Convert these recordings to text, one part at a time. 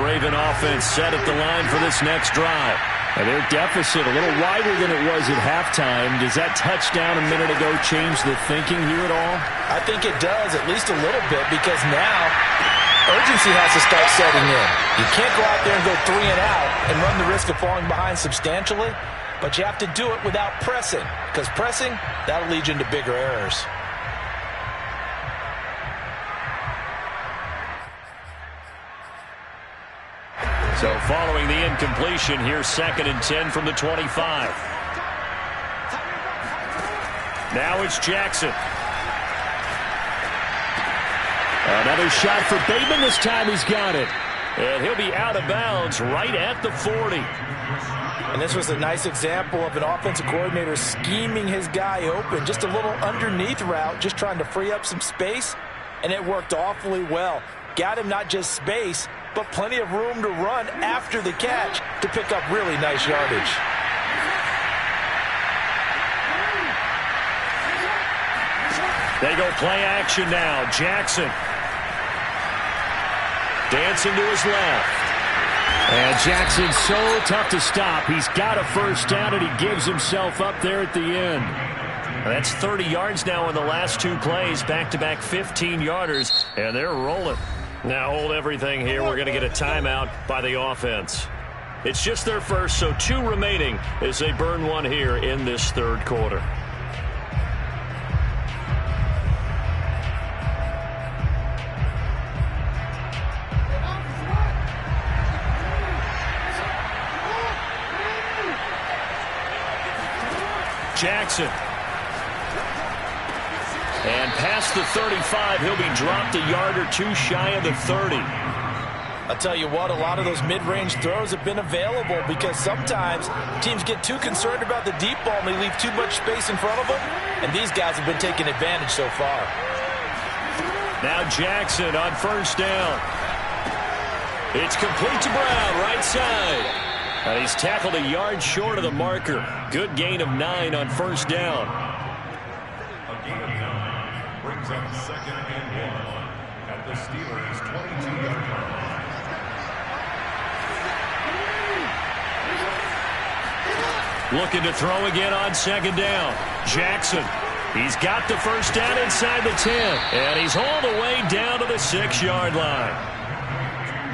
Raven offense set at the line for this next drive. And their deficit a little wider than it was at halftime. Does that touchdown a minute ago change the thinking here at all? I think it does, at least a little bit, because now urgency has to start setting in. You can't go out there and go 3 and out and run the risk of falling behind substantially, but you have to do it without pressing, because pressing, that'll lead you into bigger errors. So following the incompletion, here's 2nd and 10 from the 25. Now it's Jackson. Another shot for Bateman. This time he's got it. And he'll be out of bounds right at the 40. And this was a nice example of an offensive coordinator scheming his guy open. Just a little underneath route, just trying to free up some space. And it worked awfully well. Got him not just space, but plenty of room to run after the catch to pick up really nice yardage. They go play action now. Jackson dancing to his left. And Jackson's so tough to stop. He's got a first down, and he gives himself up there at the end. That's 30 yards now in the last 2 plays. Back-to-back 15-yarders, and they're rolling. Now hold everything here. We're going to get a timeout by the offense. It's just their first, so 2 remaining as they burn 1 here in this 3rd quarter. Jackson. And past the 35, he'll be dropped a yard or 2 shy of the 30. I'll tell you what, a lot of those mid-range throws have been available because sometimes teams get too concerned about the deep ball and they leave too much space in front of them, and these guys have been taking advantage so far. Now Jackson on first down. It's complete to Brown, right side. And he's tackled a yard short of the marker. Good gain of 9 on first down. Brings up 2nd and 1 at the Steelers' 22-yard line. Looking to throw again on 2nd down. Jackson. He's got the first down inside the 10. And he's all the way down to the 6-yard line.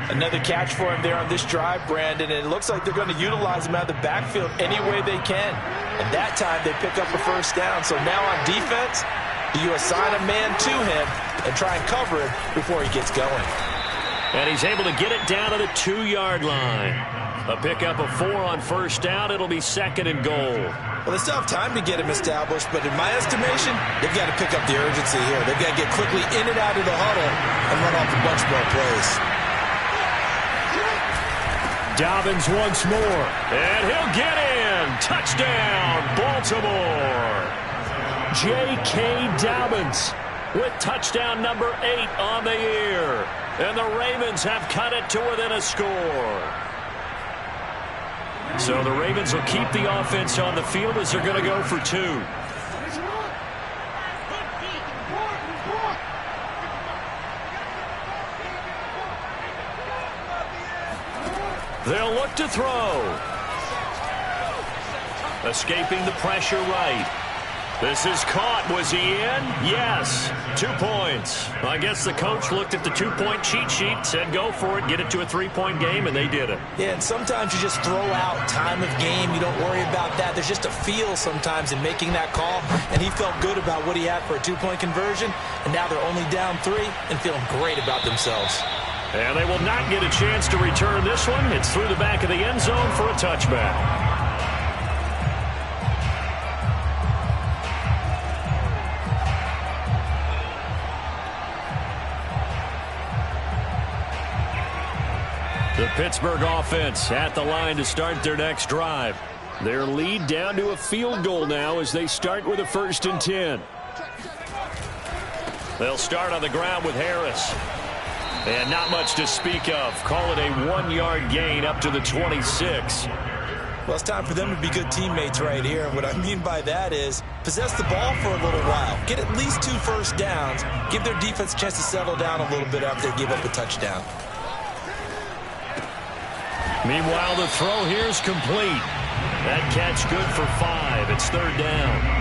Another catch for him there on this drive, Brandon, and it looks like they're going to utilize him out of the backfield any way they can. And that time they pick up a first down. So now on defense, you assign a man to him and try and cover him before he gets going. And he's able to get it down to the 2-yard line. A pickup of 4 on first down. It'll be 2nd and goal. Well, they still have time to get him established, but in my estimation, they've got to pick up the urgency here. They've got to get quickly in and out of the huddle and run off a bunch more plays. Dobbins once more, and he'll get in. Touchdown, Baltimore. J.K. Dobbins with touchdown number 8 on the year. And the Ravens have cut it to within a score. So the Ravens will keep the offense on the field as they're going to go for 2. They'll look to throw. Escaping the pressure right. This is caught. Was he in? Yes. 2 points. I guess the coach looked at the 2-point cheat sheet, said go for it, get it to a 3-point game, and they did it. Yeah, and sometimes you just throw out time of game. You don't worry about that. There's just a feel sometimes in making that call, and he felt good about what he had for a 2-point conversion, and now they're only down 3 and feeling great about themselves. And they will not get a chance to return this one. It's through the back of the end zone for a touchback. The Pittsburgh offense at the line to start their next drive. Their lead down to a field goal now as they start with a 1st and 10. They'll start on the ground with Harris. And not much to speak of. Call it a 1-yard gain up to the 26. Well, it's time for them to be good teammates right here. And what I mean by that is possess the ball for a little while. Get at least 2 first downs. Give their defense a chance to settle down a little bit after they give up a touchdown. Meanwhile, the throw here is complete. That catch good for 5. It's third down.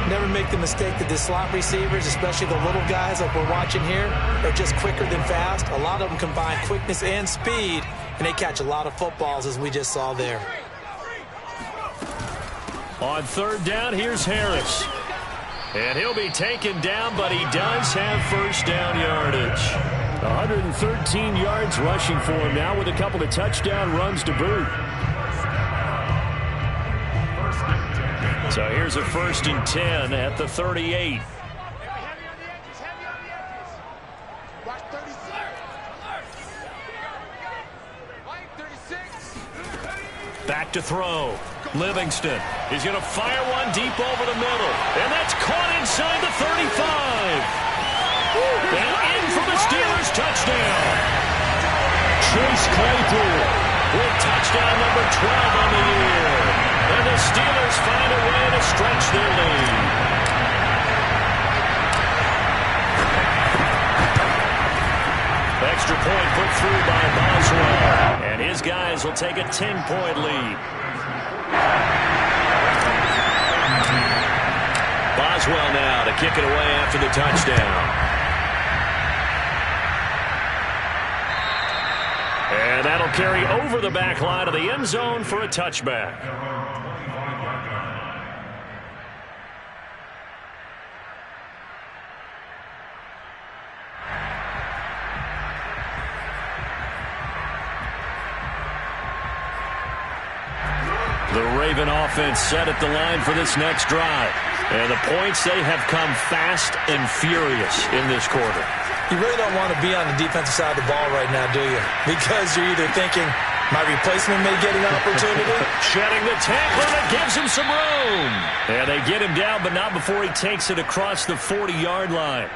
Never make the mistake that the slot receivers, especially the little guys like we're watching here, are just quicker than fast. A lot of them combine quickness and speed, and they catch a lot of footballs, as we just saw there. On third down, here's Harris. And he'll be taken down, but he does have first down yardage. 113 yards rushing for him now with a couple of touchdown runs to boot. So here's a 1st and 10 at the 38. Back to throw. Livingston is going to fire one deep over the middle. And that's caught inside the 35. And in for the Steelers touchdown. Chase Claypool with touchdown number 12 on the year. And the Steelers find a way to stretch their lead. Extra point put through by Boswell. And his guys will take a 10-point lead. Boswell now to kick it away after the touchdown. And that'll carry over the back line of the end zone for a touchback. The Raven offense set at the line for this next drive. And the points, they have come fast and furious in this quarter. You really don't want to be on the defensive side of the ball right now, do you? Because you're either thinking, my replacement may get an opportunity. Shedding the tackler that gives him some room. And they get him down, but not before he takes it across the 40-yard line.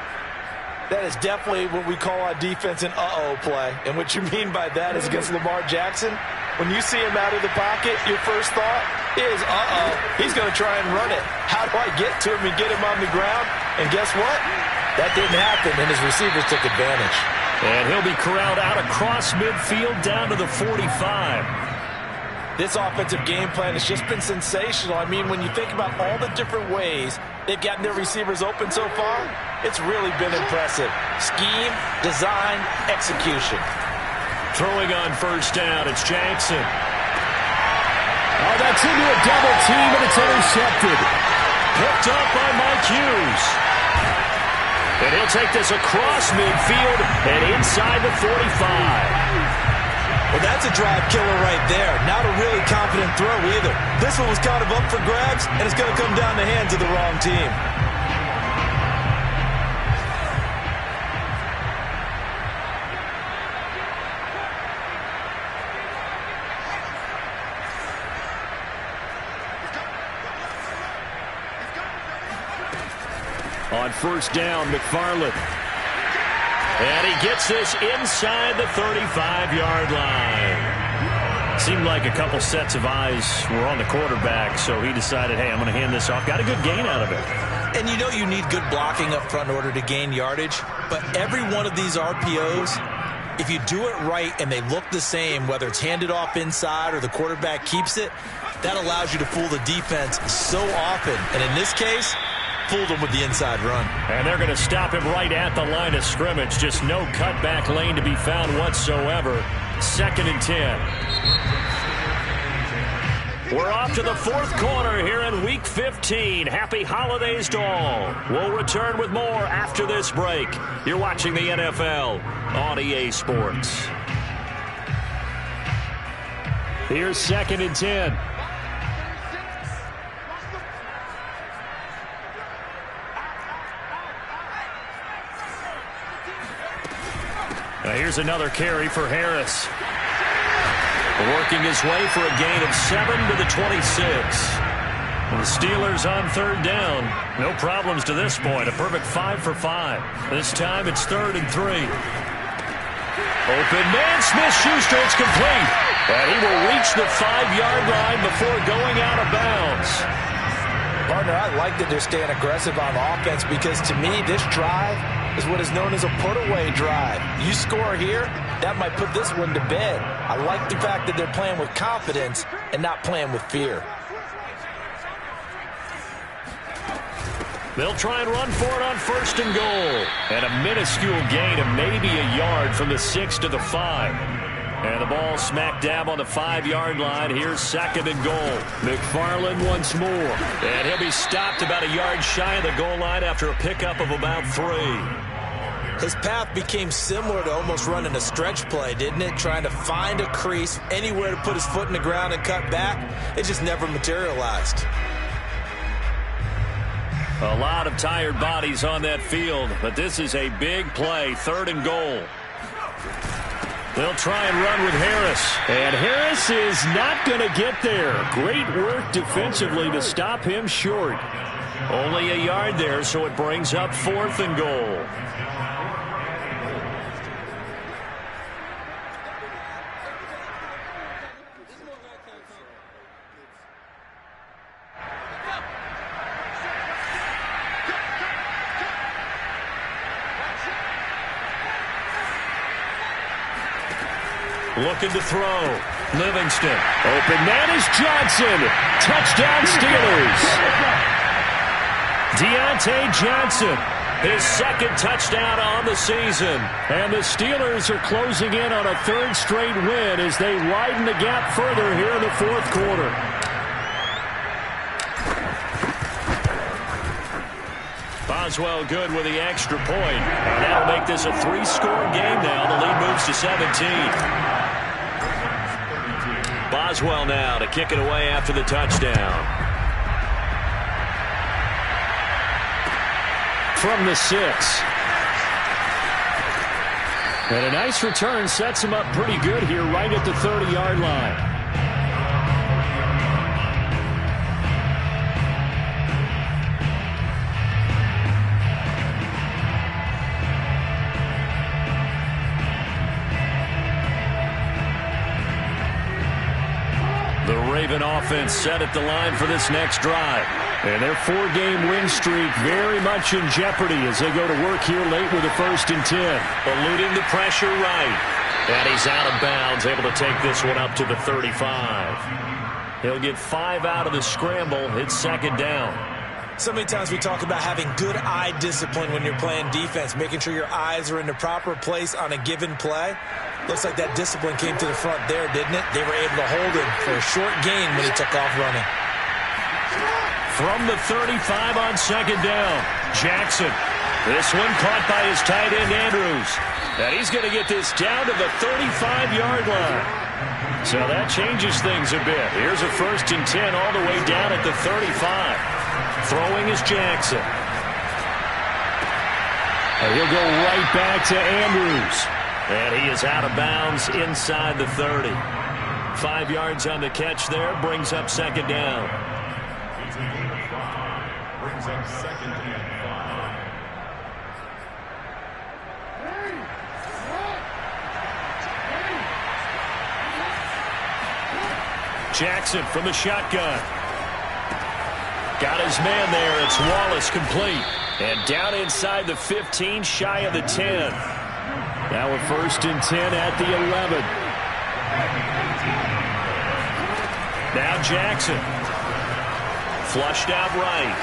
That is definitely what we call on defense an uh-oh play. And what you mean by that is against Lamar Jackson, when you see him out of the pocket, your first thought is, uh-oh, he's going to try and run it. How do I get to him and get him on the ground? And guess what? That didn't happen, and his receivers took advantage. And he'll be corralled out across midfield down to the 45. This offensive game plan has just been sensational. I mean, when you think about all the different ways they've gotten their receivers open so far, it's really been impressive. Scheme, design, execution. Throwing on first down, it's Jackson. Oh, that's into a double team, and it's intercepted. Picked up by Mike Hughes. And he'll take this across midfield and inside the 45. Well, that's a drive killer right there. Not a really confident throw either. This one was kind of up for grabs, and it's going to come down the hands of the wrong team. On first down, McFarland. And he gets this inside the 35-yard line. Seemed like a couple sets of eyes were on the quarterback, so he decided, hey, I'm going to hand this off. Got a good gain out of it. And you know you need good blocking up front in order to gain yardage, but every one of these RPOs, if you do it right and they look the same, whether it's handed off inside or the quarterback keeps it, that allows you to fool the defense so often. And in this case, fooled him with the inside run. And they're going to stop him right at the line of scrimmage. Just no cutback lane to be found whatsoever. 2nd and 10. We're off to the fourth quarter here in Week 15. Happy holidays to all. We'll return with more after this break. You're watching the NFL on EA Sports. Here's 2nd and 10. Now here's another carry for Harris. Working his way for a gain of 7 to the 26. And the Steelers on third down. No problems to this point. A perfect 5 for 5. This time it's 3rd and 3. Open man, Smith-Schuster, it's complete. And he will reach the 5-yard line before going out of bounds. Partner, I like that they're staying aggressive on offense because to me, this drive is what is known as a put-away drive. You score here, that might put this one to bed. I like the fact that they're playing with confidence and not playing with fear. They'll try and run for it on 1st and goal. And a minuscule gain of maybe a yard from the 6 to the 5. And the ball smack dab on the 5-yard line. Here's 2nd and goal. McFarland once more. And he'll be stopped about a yard shy of the goal line after a pickup of about 3. His path became similar to almost running a stretch play, didn't it? Trying to find a crease, anywhere to put his foot in the ground and cut back. It just never materialized. A lot of tired bodies on that field, but this is a big play. 3rd and goal. They'll try and run with Harris. And Harris is not going to get there. Great work defensively to stop him short. Only a yard there, so it brings up 4th and goal. Looking to throw. Livingston. Open man is Johnson. Touchdown Steelers. Deontay Johnson. His 2nd touchdown on the season. And the Steelers are closing in on a 3rd straight win as they widen the gap further here in the 4th quarter. Boswell good with the extra point. And that'll make this a 3-score game now. The lead moves to 17. Boswell now to kick it away after the touchdown. From the 6. And a nice return sets him up pretty good here right at the 30-yard line. Raven offense set at the line for this next drive. And their 4-game win streak very much in jeopardy as they go to work here late with a 1st and 10. Eluding the pressure right. And he's out of bounds, able to take this one up to the 35. He'll get 5 out of the scramble. It's 2nd down. So many times we talk about having good eye discipline when you're playing defense, making sure your eyes are in the proper place on a given play. Looks like that discipline came to the front there, didn't it? They were able to hold him for a short gain when he took off running. From the 35 on 2nd down, Jackson. This one caught by his tight end, Andrews. And he's going to get this down to the 35-yard line. So that changes things a bit. Here's a 1st and 10 all the way down at the 35. Throwing is Jackson. And he'll go right back to Andrews. And he is out of bounds inside the 30. 5 yards on the catch there. Brings up 2nd down. Brings up 2nd and 5. Jackson from the shotgun. Got his man there. It's Wallace complete. And down inside the 15, shy of the 10. Now a 1st and 10 at the 11. Now Jackson. Flushed out right.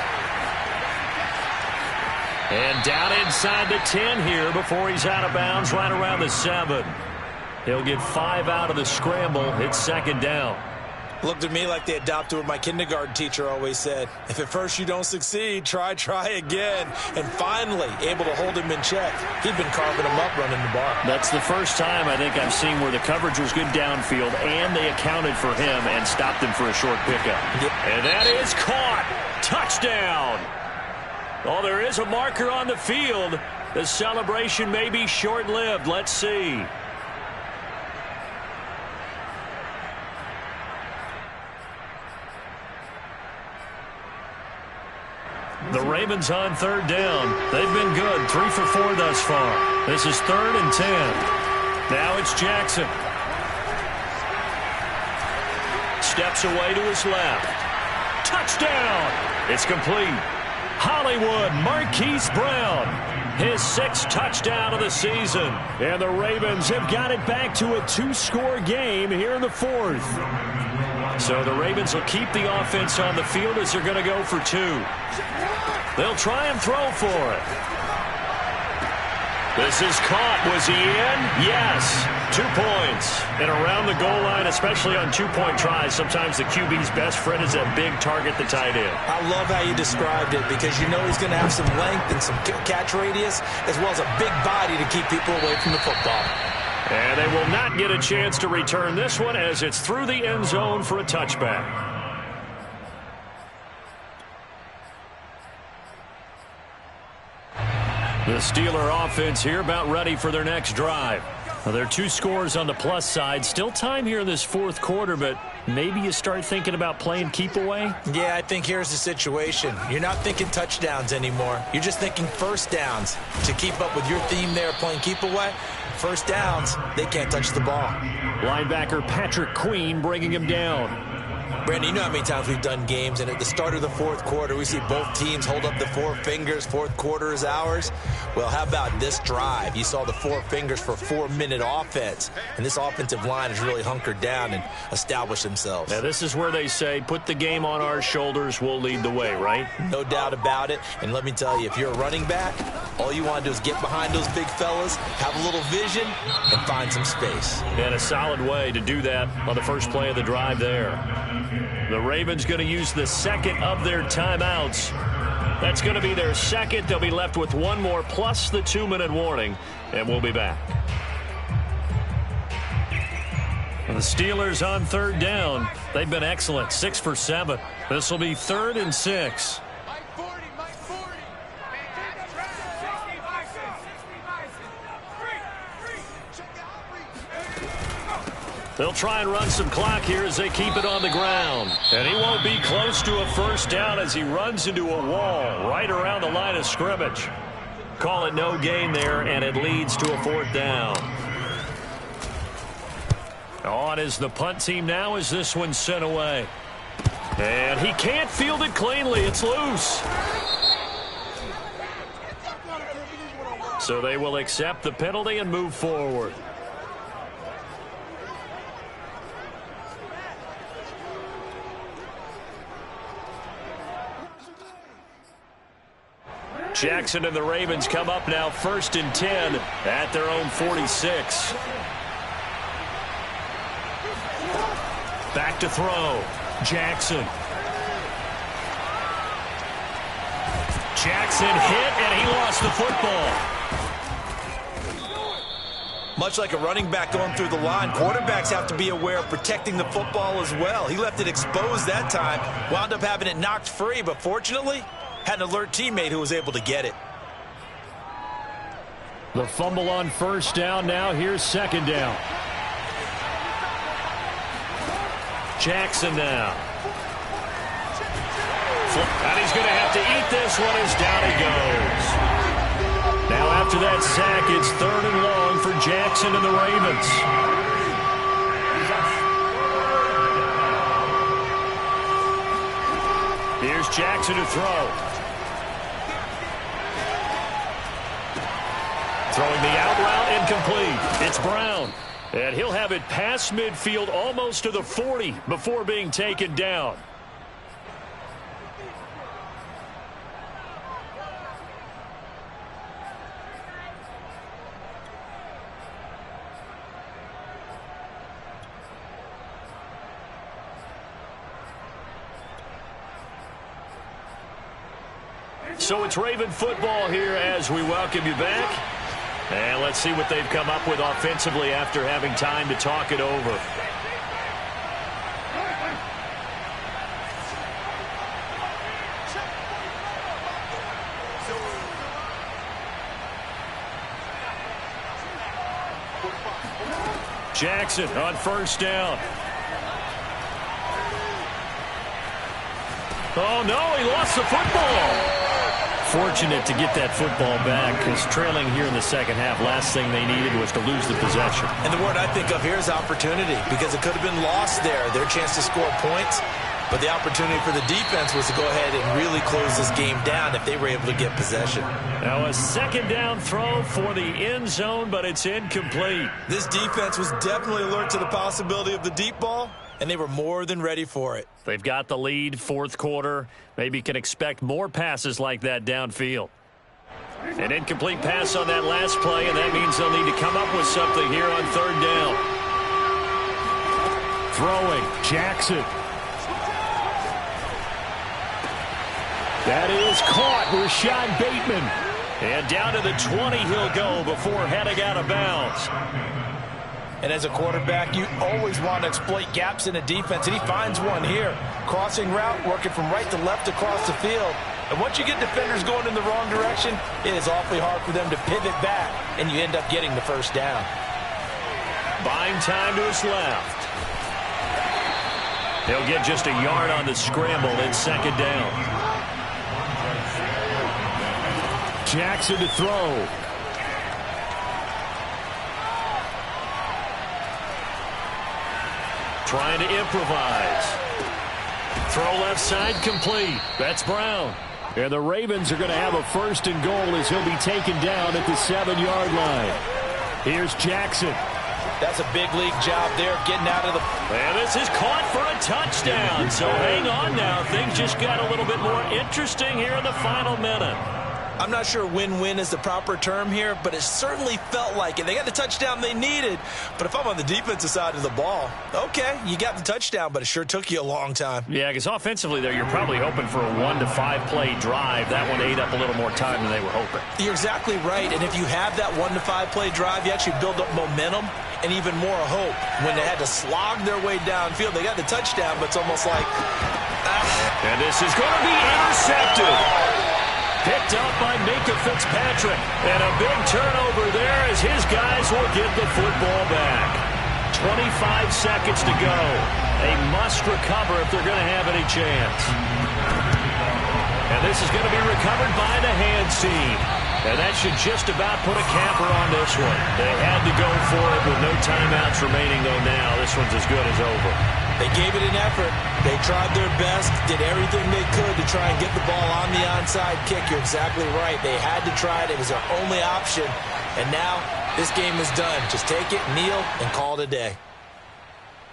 And down inside the 10 here before he's out of bounds right around the 7. He'll get 5 out of the scramble. It's 2nd down. Looked at me like they adopted what my kindergarten teacher always said. If at first you don't succeed, try again. And finally, able to hold him in check. He'd been carving him up running the ball. That's the first time I think I've seen where the coverage was good downfield and they accounted for him and stopped him for a short pickup. Yep. And that is caught. Touchdown. Oh, there is a marker on the field. The celebration may be short-lived. Let's see. The Ravens on 3rd down. They've been good. 3 for 4 thus far. This is 3rd and 10. Now it's Jackson. Steps away to his left. Touchdown! It's complete. Hollywood Marquise Brown, his 6th touchdown of the season. And the Ravens have got it back to a 2-score game here in the 4th. So the Ravens will keep the offense on the field as they're going to go for 2. They'll try and throw for it. This is caught. Was he in? Yes. 2 points. And around the goal line, especially on 2-point tries, sometimes the QB's best friend is that big target, the tight end. I love how you described it because you know he's going to have some length and some catch radius as well as a big body to keep people away from the football. And they will not get a chance to return this one as it's through the end zone for a touchback. The Steeler offense here about ready for their next drive. Well, there are 2 scores on the plus side. Still time here in this 4th quarter, but maybe you start thinking about playing keep away? Yeah, I think here's the situation. You're not thinking touchdowns anymore. You're just thinking first downs. To keep up with your theme there playing keep away, first downs, they can't touch the ball. Linebacker Patrick Queen bringing him down. Brandon, you know how many times we've done games, and at the start of the 4th quarter, we see both teams hold up the 4 fingers, 4th quarter is ours. Well, how about this drive? You saw the 4 fingers for 4-minute offense, and this offensive line has really hunkered down and established themselves. Now, this is where they say, put the game on our shoulders, we'll lead the way, right? No doubt about it, and let me tell you, if you're a running back, all you want to do is get behind those big fellas, have a little vision, and find some space. And a solid way to do that on the first play of the drive there. The Ravens going to use the 2nd of their timeouts. That's going to be their 2nd. They'll be left with 1 more plus the 2-minute warning, and we'll be back. The Steelers on 3rd down. They've been excellent, 6 for 7. This will be 3rd and 6. They'll try and run some clock here as they keep it on the ground. And he won't be close to a first down as he runs into a wall right around the line of scrimmage. Call it no gain there, and it leads to a 4th down. On is the punt team now as this one's sent away. And he can't field it cleanly. It's loose. So they will accept the penalty and move forward. Jackson and the Ravens come up now 1st and 10 at their own 46. Back to throw. Jackson. Jackson hit, and he lost the football. Much like a running back going through the line, quarterbacks have to be aware of protecting the football as well. He left it exposed that time, wound up having it knocked free, but fortunately, had an alert teammate who was able to get it. The fumble on 1st down. Now here's 2nd down. Jackson now. And he's going to have to eat this one as down he goes. Now after that sack, it's 3rd and long for Jackson and the Ravens. Here's Jackson to throw. Throwing the out route incomplete. It's Brown. And he'll have it past midfield almost to the 40 before being taken down. So it's Raven football here as we welcome you back. And let's see what they've come up with offensively after having time to talk it over. Jackson on 1st down. Oh, no, he lost the football. Fortunate to get that football back because trailing here in the 2nd half, last thing they needed was to lose the possession. And the word I think of here is opportunity because it could have been lost there. Their chance to score points. But the opportunity for the defense was to go ahead and really close this game down if they were able to get possession. Now a second down throw for the end zone, but it's incomplete. This defense was definitely alert to the possibility of the deep ball, and they were more than ready for it. They've got the lead, fourth quarter. Maybe can expect more passes like that downfield. An incomplete pass on that last play, and that means they'll need to come up with something here on third down. Throwing, Jackson. That is caught, Rashad Bateman. And down to the 20 he'll go before heading out of bounds. And as a quarterback, you always want to exploit gaps in a defense, and he finds one here. Crossing route, working from right to left across the field. And once you get defenders going in the wrong direction, it is awfully hard for them to pivot back, and you end up getting the first down. Buying time to his left. He'll get just a yard on the scramble in second down. Jackson to throw. Trying to improvise. Throw left side complete. That's Brown. And the Ravens are going to have a first and goal as he'll be taken down at the 7-yard line. Here's Jackson. That's a big league job there, getting out of the... And this is caught for a touchdown. So hang on now. Things just got a little bit more interesting here in the final minute. I'm not sure win-win is the proper term here, but it certainly felt like it. They got the touchdown they needed, but if I'm on the defensive side of the ball, okay, you got the touchdown, but it sure took you a long time. Yeah, because offensively there, you're probably hoping for a 1 to 5 play drive. That one ate up a little more time than they were hoping. You're exactly right, and if you have that 1 to 5 play drive, you actually build up momentum and even more hope. When they had to slog their way downfield, they got the touchdown, but it's almost like... And this is going to be intercepted. Picked up by Minka Fitzpatrick. And a big turnover there as his guys will get the football back. 25 seconds to go. They must recover if they're going to have any chance. And this is going to be recovered by the hands team. And that should just about put a capper on this one. They had to go for it with no timeouts remaining, though, now. This one's as good as over. They gave it an effort. They tried their best, did everything they could to try and get the ball on the onside kick. You're exactly right. They had to try it. It was their only option. And now this game is done. Just take it, kneel, and call it a day.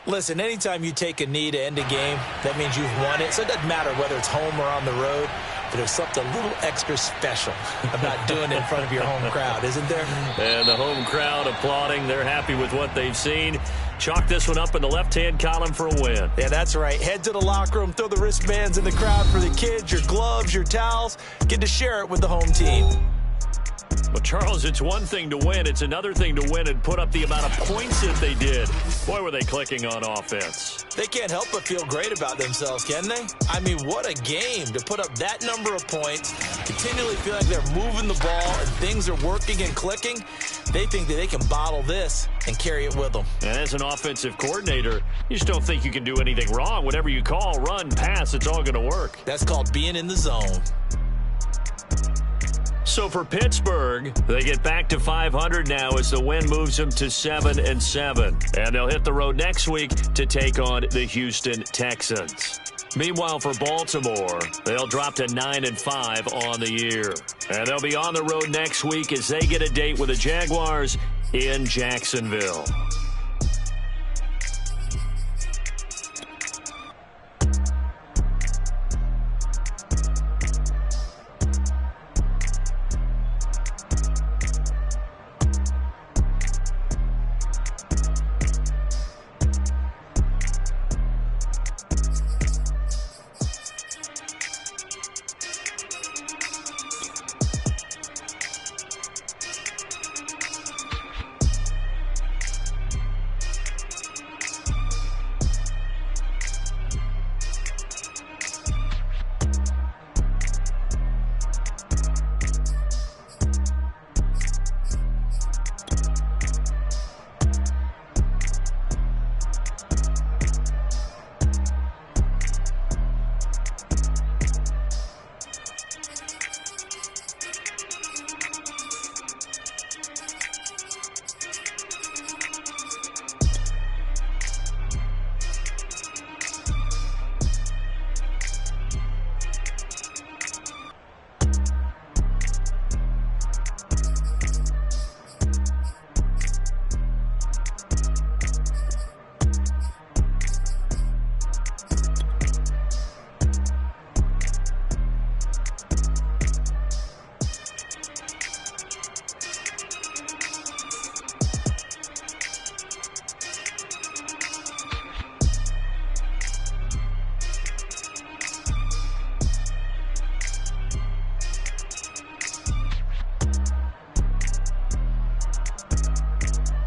Listen, anytime you take a knee to end a game, that means you've won it. So it doesn't matter whether it's home or on the road. But there's something a little extra special about doing it in front of your home crowd, isn't there? And the home crowd applauding. They're happy with what they've seen. Chalk this one up in the left-hand column for a win. Yeah, that's right. Head to the locker room, throw the wristbands in the crowd for the kids, your gloves, your towels. Get to share it with the home team. Well, Charles, it's one thing to win. It's another thing to win and put up the amount of points that they did. Boy, were they clicking on offense. They can't help but feel great about themselves, can they? I mean, what a game to put up that number of points, continually feel like they're moving the ball and things are working and clicking. They think that they can bottle this and carry it with them. And as an offensive coordinator, you just don't think you can do anything wrong. Whatever you call, run, pass, it's all going to work. That's called being in the zone. So for Pittsburgh, they get back to 500 now as the win moves them to 7-7. And they'll hit the road next week to take on the Houston Texans. Meanwhile, for Baltimore, they'll drop to 9-5 on the year. And they'll be on the road next week as they get a date with the Jaguars in Jacksonville.